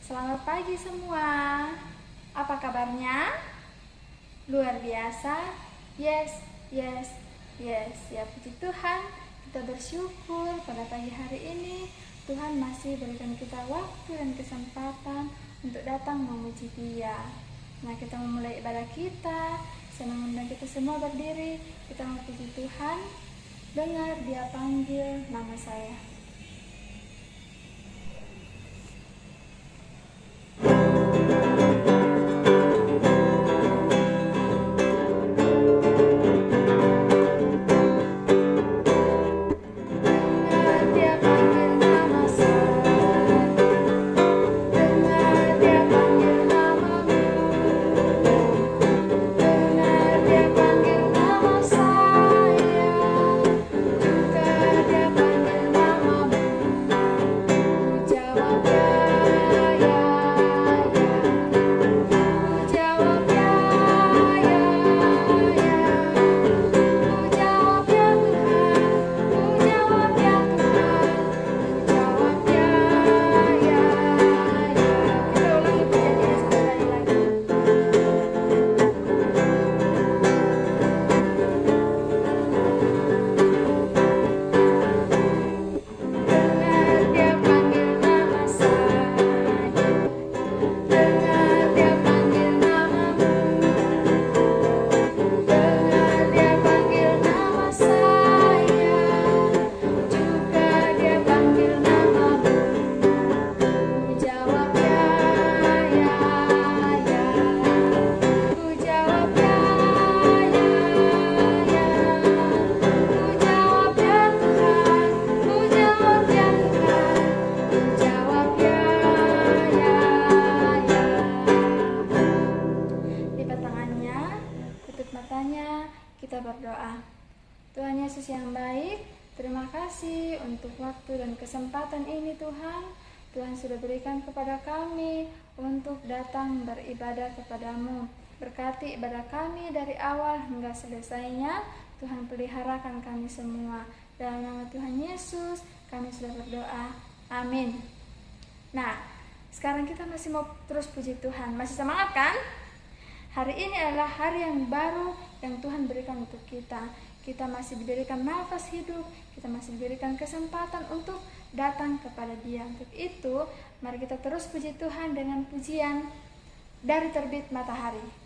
Selamat pagi semua. Apa kabarnya? Luar biasa? Yes, yes, yes. Ya puji Tuhan, kita bersyukur pada pagi hari ini Tuhan masih berikan kita waktu dan kesempatan untuk datang memuji Dia. Nah, kita memulai ibadah kita. Saya mengundang kita semua berdiri. Kita memuji Tuhan. Dengar Dia panggil nama saya. Kita berdoa. Tuhan Yesus yang baik, terima kasih untuk waktu dan kesempatan ini Tuhan. Tuhan sudah berikan kepada kami untuk datang beribadah kepadamu. Berkati ibadah kami dari awal hingga selesainya. Tuhan peliharakan kami semua. Dalam nama Tuhan Yesus kami sudah berdoa. Amin. Nah, sekarang kita masih mau terus puji Tuhan. Masih semangat kan? Hari ini adalah hari yang baru yang Tuhan berikan untuk kita. Kita masih diberikan nafas hidup, kita masih diberikan kesempatan untuk datang kepada Dia. Untuk itu, mari kita terus puji Tuhan dengan pujian dari terbit matahari.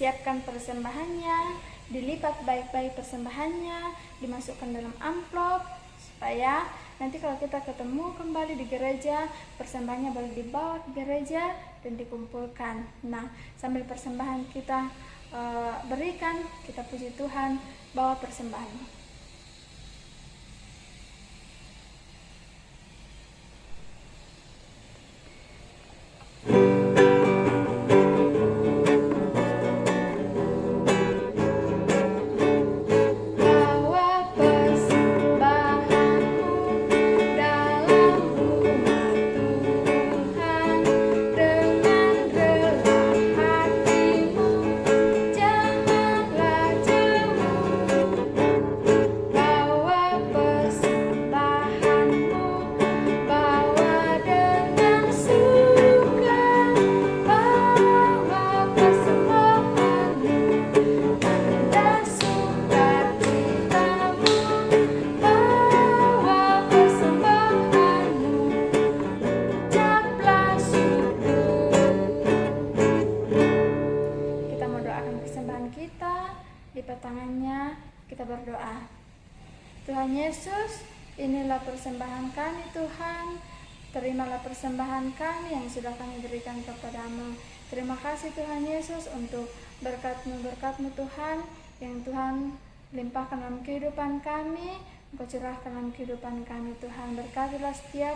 Siapkan persembahannya, dilipat baik-baik persembahannya, dimasukkan dalam amplop supaya nanti kalau kita ketemu kembali di gereja, persembahannya boleh dibawa ke gereja dan dikumpulkan. Nah, sambil persembahan kita berikan, kita puji Tuhan, bawa persembahan. kita, lipat tangannya, kita berdoa. Tuhan Yesus, inilah persembahan kami Tuhan. Terimalah persembahan kami yang sudah kami berikan kepadamu. Terima kasih Tuhan Yesus untuk berkat-Mu Tuhan, yang Tuhan limpahkan dalam kehidupan kami, Engkau curahkan dalam kehidupan kami Tuhan. Berkatilah setiap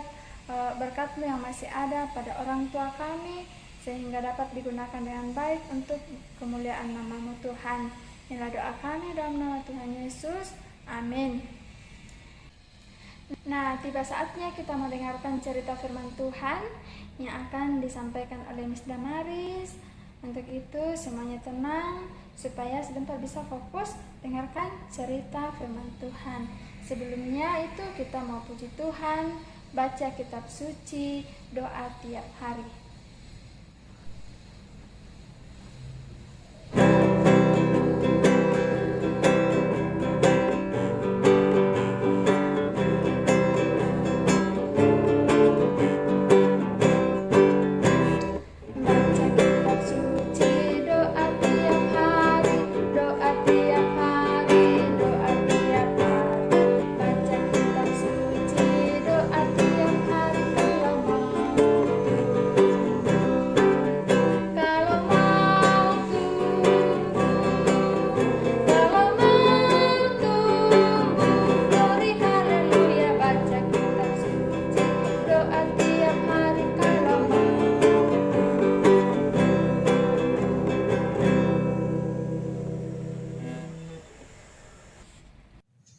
berkat-Mu yang masih ada pada orang tua kami, sehingga dapat digunakan dengan baik untuk kemuliaan nama-Mu Tuhan. Inilah doa kami dalam nama Tuhan Yesus. Amin. Nah, tiba saatnya kita mendengarkan cerita firman Tuhan yang akan disampaikan oleh Miss Damaris. Untuk itu semuanya tenang supaya sebentar bisa fokus dengarkan cerita firman Tuhan. Sebelumnya itu kita mau puji Tuhan, baca kitab suci, doa tiap hari.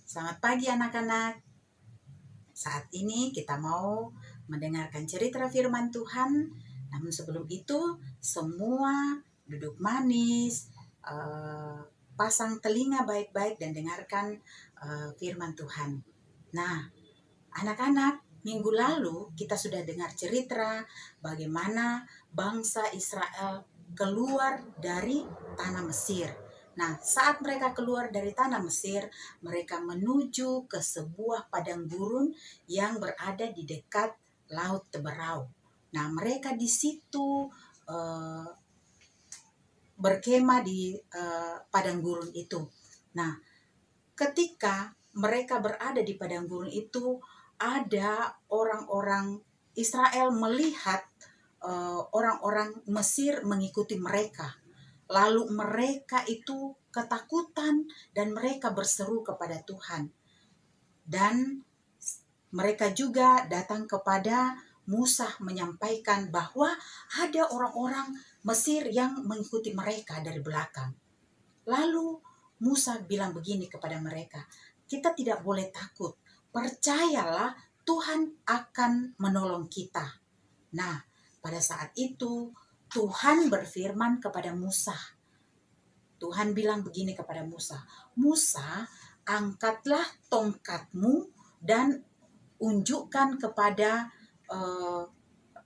Selamat pagi anak-anak. Saat ini kita mau mendengarkan cerita firman Tuhan. Namun sebelum itu, semua duduk manis, pasang telinga baik-baik dan dengarkan firman Tuhan. Nah, anak-anak, minggu lalu kita sudah dengar cerita bagaimana bangsa Israel keluar dari tanah Mesir. Nah, saat mereka keluar dari tanah Mesir, mereka menuju ke sebuah padang gurun yang berada di dekat Laut Teberau. Nah, mereka di situ berkemah di padang gurun itu. Nah, ketika mereka berada di padang gurun itu, ada orang-orang Israel melihat orang-orang Mesir mengikuti mereka. Lalu mereka itu ketakutan dan mereka berseru kepada Tuhan. Dan mereka juga datang kepada Musa menyampaikan bahwa ada orang-orang Mesir yang mengikuti mereka dari belakang. Lalu Musa bilang begini kepada mereka, kita tidak boleh takut, percayalah Tuhan akan menolong kita. Nah, pada saat itu Tuhan berfirman kepada Musa. Tuhan bilang begini kepada Musa, Musa, angkatlah tongkatmu dan unjukkan kepada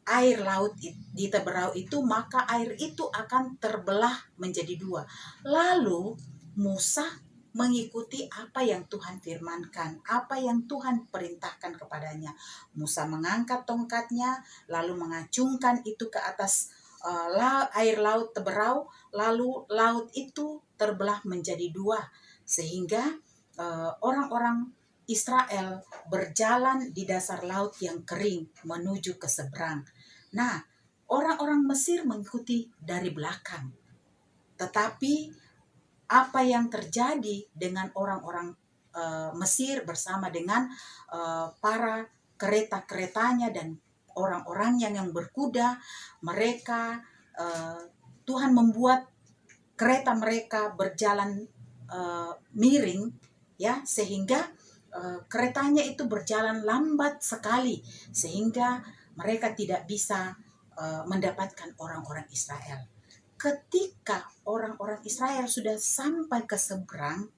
air laut di Teberau itu, maka air itu akan terbelah menjadi dua. Lalu Musa mengikuti apa yang Tuhan firmankan, apa yang Tuhan perintahkan kepadanya. Musa mengangkat tongkatnya, lalu mengacungkan itu ke atas air laut Teberau, lalu laut itu terbelah menjadi dua, sehingga orang-orang Israel berjalan di dasar laut yang kering menuju ke seberang. Nah, orang-orang Mesir mengikuti dari belakang. Tetapi apa yang terjadi dengan orang-orang Mesir bersama dengan para kereta-keretanya dan orang-orangnya yang berkuda, mereka Tuhan membuat kereta mereka berjalan miring, ya, sehingga keretanya itu berjalan lambat sekali, sehingga mereka tidak bisa mendapatkan orang-orang Israel. Ketika orang-orang Israel sudah sampai ke seberang,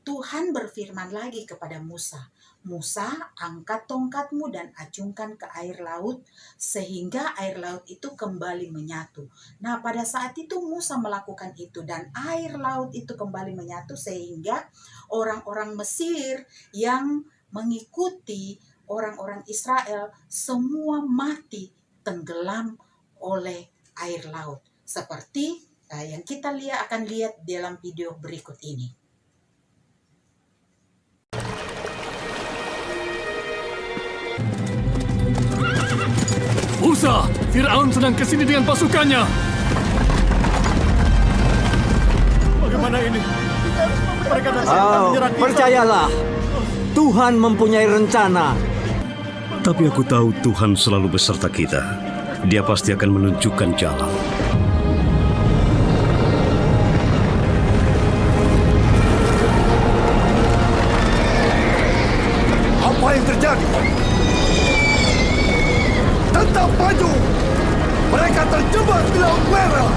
Tuhan berfirman lagi kepada Musa, Musa, angkat tongkatmu dan acungkan ke air laut, sehingga air laut itu kembali menyatu. Nah, pada saat itu Musa melakukan itu, dan air laut itu kembali menyatu, sehingga orang-orang Mesir yang mengikuti orang-orang Israel semua mati tenggelam oleh air laut. Seperti yang kita akan lihat dalam video berikut ini. Musa, Fir'aun sedang kesini dengan pasukannya. Bagaimana ini? Mereka datang menyerang kita. Percayalah, Tuhan mempunyai rencana. Tapi aku tahu Tuhan selalu beserta kita. Dia pasti akan menunjukkan jalan. Apa yang terjadi? Tetap maju! Mereka terjebak di Laut Merah!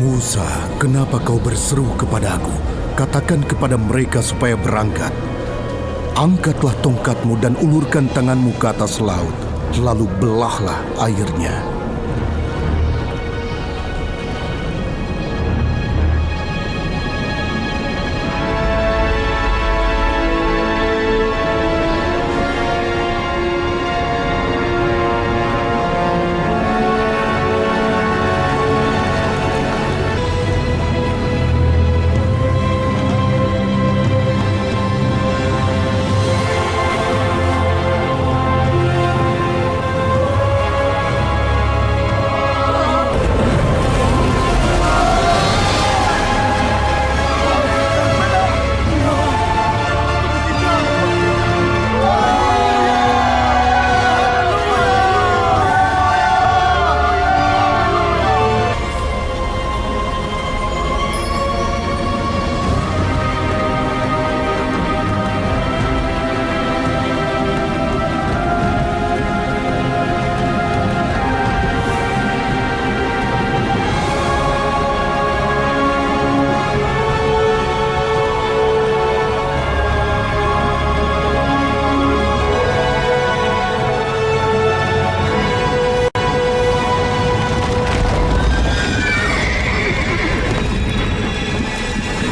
Musa, kenapa kau berseru kepadaku? Katakan kepada mereka supaya berangkat. Angkatlah tongkatmu dan ulurkan tanganmu ke atas laut, lalu belahlah airnya.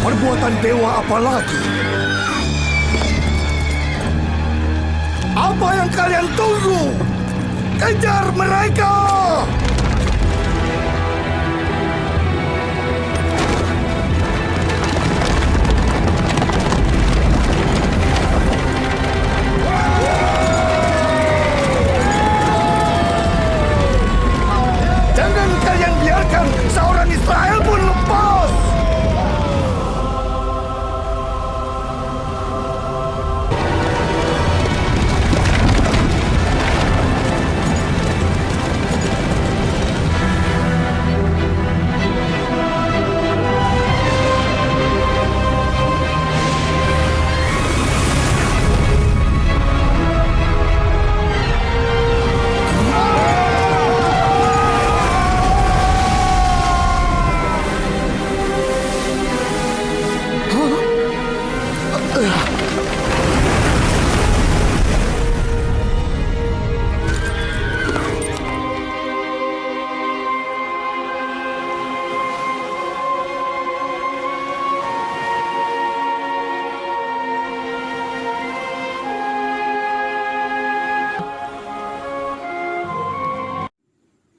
Perbuatan dewa apa lagi? Apa yang kalian tunggu? Kejar mereka! Jangan kalian biarkan seorang Israel pun lepas!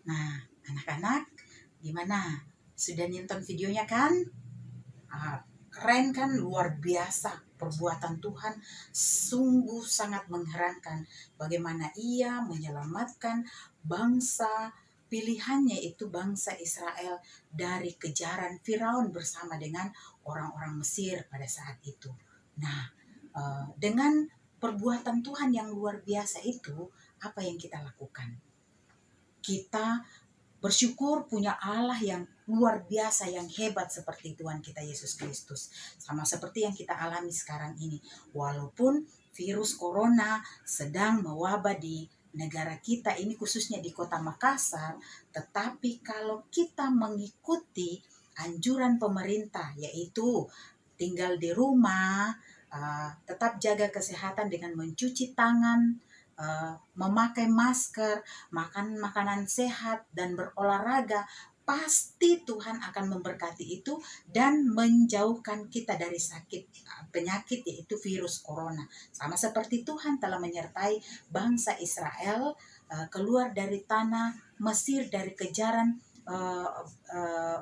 Nah, anak-anak, gimana? Sudah nonton videonya kan? Keren kan? Luar biasa. Perbuatan Tuhan sungguh sangat mengherankan. Bagaimana Ia menyelamatkan bangsa pilihannya, itu bangsa Israel, dari kejaran Firaun bersama dengan orang-orang Mesir pada saat itu. Nah, dengan perbuatan Tuhan yang luar biasa itu, apa yang kita lakukan? Kita bersyukur punya Allah yang luar biasa, yang hebat seperti Tuhan kita Yesus Kristus. Sama seperti yang kita alami sekarang ini. Walaupun virus corona sedang mewabah di negara kita ini, khususnya di kota Makassar, tetapi kalau kita mengikuti anjuran pemerintah, yaitu tinggal di rumah, tetap jaga kesehatan dengan mencuci tangan, memakai masker, makan makanan sehat, dan berolahraga, pasti Tuhan akan memberkati itu dan menjauhkan kita dari sakit penyakit, yaitu virus corona. Sama seperti Tuhan telah menyertai bangsa Israel keluar dari tanah Mesir, dari kejaran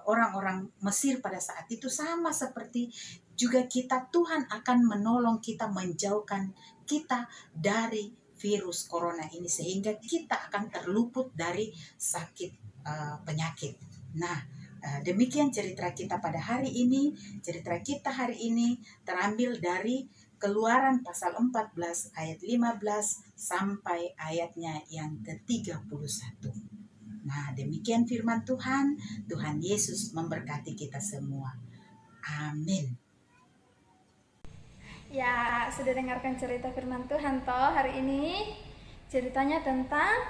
orang-orang Mesir pada saat itu, sama seperti juga kita, Tuhan akan menolong kita, menjauhkan kita dari virus corona ini sehingga kita akan terluput dari sakit penyakit. Nah, demikian cerita kita pada hari ini. Cerita kita hari ini terambil dari Keluaran pasal 14 ayat 15 sampai ayatnya yang ke-31. Nah, demikian firman Tuhan. Tuhan Yesus memberkati kita semua. Amin. Ya, sudah dengarkan cerita firman Tuhan toh hari ini. Ceritanya tentang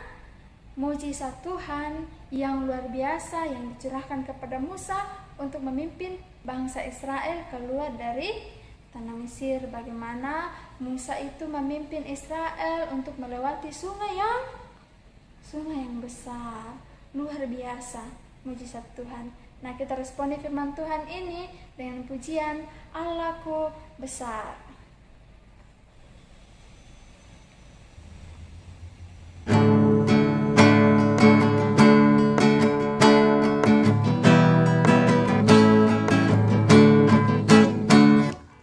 mujizat Tuhan yang luar biasa yang dicurahkan kepada Musa untuk memimpin bangsa Israel keluar dari tanah Mesir. Bagaimana Musa itu memimpin Israel untuk melewati sungai yang besar. Luar biasa mujizat Tuhan. Nah, kita responi firman Tuhan ini dengan pujian Allahku besar.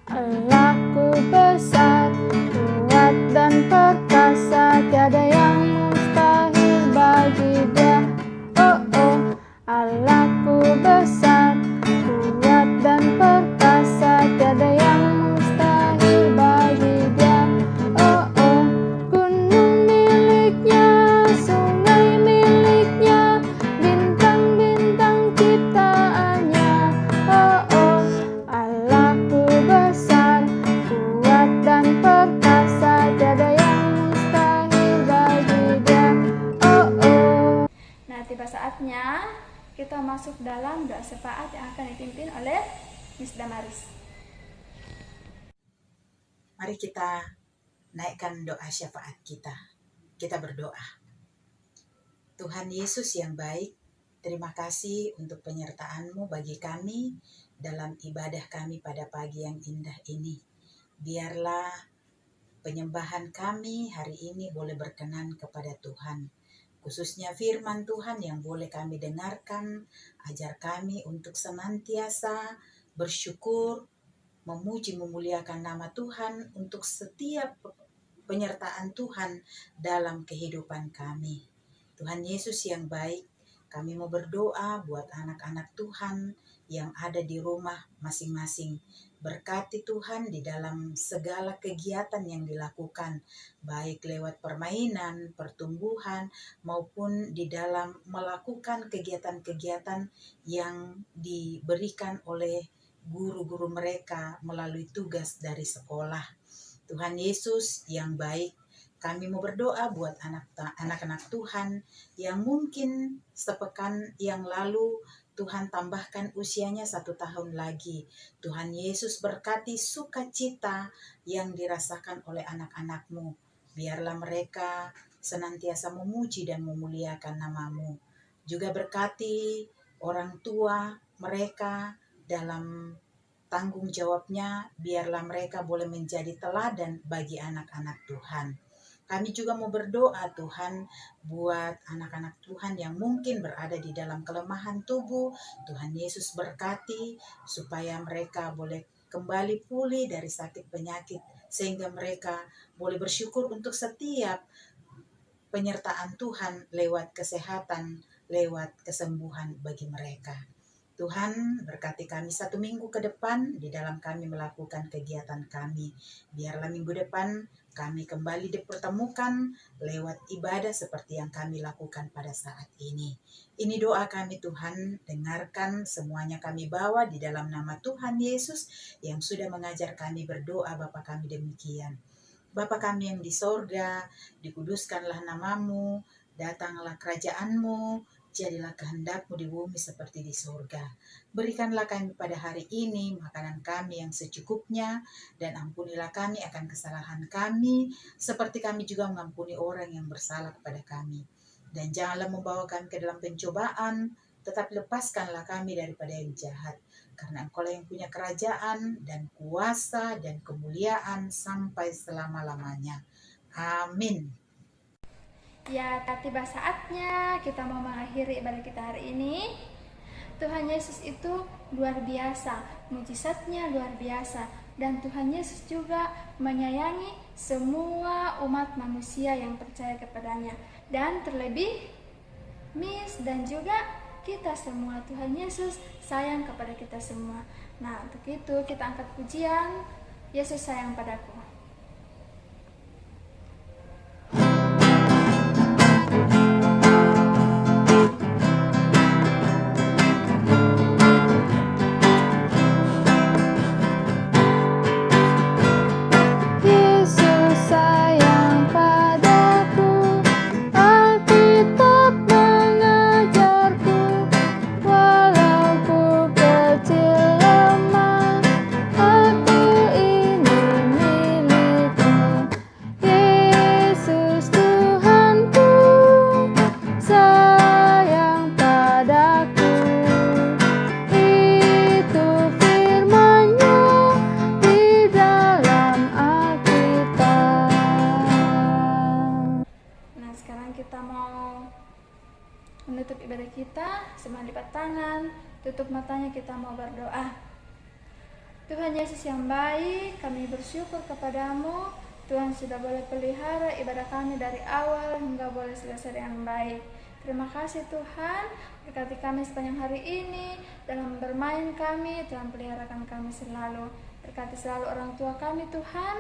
Allahku besar, kuat dan perkasa, tiada yang mustahil bagi Dia. Oh oh, Allahku besar, kuat dan perkasa, tiada yang mustahil bagi Dia. Oh oh, gunung miliknya, sungai miliknya, bintang-bintang ciptaannya. Oh oh, Allahku besar, kuat dan perkasa, tiada yang mustahil bagi Dia. Oh oh. Nah, tiba saatnya kita masuk dalam doa syafaat yang akan dipimpin oleh Miss Damaris. Mari kita naikkan doa syafaat kita. Kita berdoa. Tuhan Yesus yang baik, terima kasih untuk penyertaan-Mu bagi kami dalam ibadah kami pada pagi yang indah ini. Biarlah penyembahan kami hari ini boleh berkenan kepada Tuhan. Khususnya firman Tuhan yang boleh kami dengarkan, ajar kami untuk senantiasa bersyukur, memuji, memuliakan nama Tuhan untuk setiap penyertaan Tuhan dalam kehidupan kami. Tuhan Yesus yang baik, kami mau berdoa buat anak-anak Tuhan yang ada di rumah masing-masing. Berkati Tuhan di dalam segala kegiatan yang dilakukan, baik lewat permainan, pertumbuhan, maupun di dalam melakukan kegiatan-kegiatan yang diberikan oleh guru-guru mereka melalui tugas dari sekolah. Tuhan Yesus yang baik, kami mau berdoa buat anak-anak Tuhan yang mungkin sepekan yang lalu Tuhan tambahkan usianya 1 tahun lagi. Tuhan Yesus berkati sukacita yang dirasakan oleh anak-anak-Mu. Biarlah mereka senantiasa memuji dan memuliakan nama-Mu. Juga berkati orang tua mereka dalam tanggung jawabnya, biarlah mereka boleh menjadi teladan bagi anak-anak Tuhan. Kami juga mau berdoa Tuhan buat anak-anak Tuhan yang mungkin berada di dalam kelemahan tubuh. Tuhan Yesus berkati supaya mereka boleh kembali pulih dari sakit penyakit, sehingga mereka boleh bersyukur untuk setiap penyertaan Tuhan lewat kesehatan, lewat kesembuhan bagi mereka. Tuhan berkati kami 1 minggu ke depan di dalam kami melakukan kegiatan kami. Biarlah minggu depan kami kembali dipertemukan lewat ibadah seperti yang kami lakukan pada saat ini. Ini doa kami Tuhan, dengarkan semuanya kami bawa di dalam nama Tuhan Yesus yang sudah mengajar kami berdoa Bapa kami demikian. Bapa kami yang di sorga, dikuduskanlah namamu, datanglah kerajaan-Mu, jadilah kehendak-Mu di bumi seperti di surga. Berikanlah kami pada hari ini makanan kami yang secukupnya, dan ampunilah kami akan kesalahan kami, seperti kami juga mengampuni orang yang bersalah kepada kami. Dan janganlah membawa kami ke dalam pencobaan, tetapi lepaskanlah kami daripada yang jahat. Karena Engkau yang punya kerajaan dan kuasa dan kemuliaan sampai selama-lamanya. Amin. Ya, tiba saatnya kita mau mengakhiri ibadah kita hari ini. Tuhan Yesus itu luar biasa, mujizatnya luar biasa, dan Tuhan Yesus juga menyayangi semua umat manusia yang percaya kepadanya, dan terlebih Miss dan juga kita semua. Tuhan Yesus sayang kepada kita semua. Nah, untuk itu kita angkat pujian Yesus sayang padaku. Menutup ibadah kita, semua lipat tangan, tutup matanya, kita mau berdoa. Tuhan Yesus yang baik, kami bersyukur kepadamu. Tuhan sudah boleh pelihara ibadah kami dari awal hingga boleh selesai dengan baik. Terima kasih Tuhan, berkati kami sepanjang hari ini, dalam bermain kami, Tuhan peliharakan kami selalu. Berkati selalu orang tua kami Tuhan,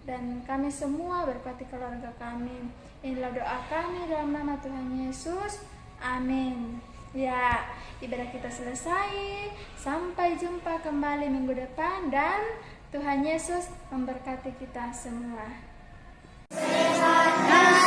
dan kami semua, berkati keluarga kami. Inilah doa kami dalam nama Tuhan Yesus. Amin. Ya, ibadah kita selesai. Sampai jumpa kembali minggu depan, dan Tuhan Yesus memberkati kita semua. Sehat dan